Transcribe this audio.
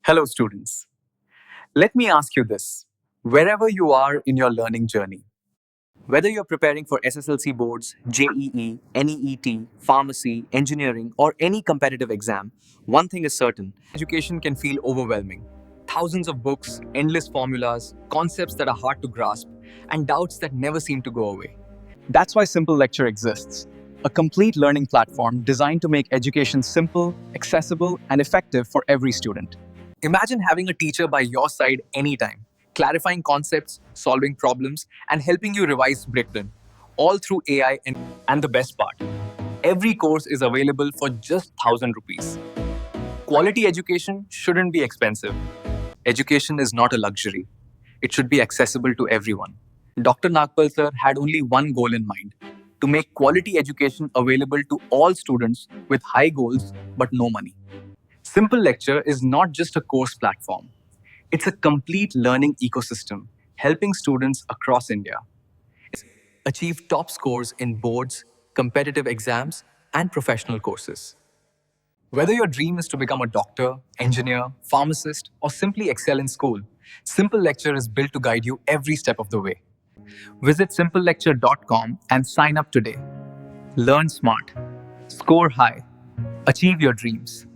Hello, students. Let me ask you this. Wherever you are in your learning journey, whether you're preparing for SSLC boards, JEE, NEET, pharmacy, engineering, or any competitive exam, one thing is certain education can feel overwhelming. Thousands of books, endless formulas, concepts that are hard to grasp, and doubts that never seem to go away. That's why Simple Lecture exists, a complete learning platform designed to make education simple, accessible, and effective for every student. Imagine having a teacher by your side anytime, clarifying concepts, solving problems, and helping you revise written, all through AI. And the best part, every course is available for just 1,000 rupees. Quality education shouldn't be expensive. Education is not a luxury. It should be accessible to everyone. Dr. Nagpal sir had only one goal in mind, to make quality education available to all students with high goals but no money. Simple Lecture is not just a course platform, it's a complete learning ecosystem helping students across India achieve top scores in boards, competitive exams, and professional courses. Whether your dream is to become a doctor, engineer, pharmacist, or simply excel in school, Simple Lecture is built to guide you every step of the way. Visit simplelecture.com and sign up today. Learn smart, score high, achieve your dreams.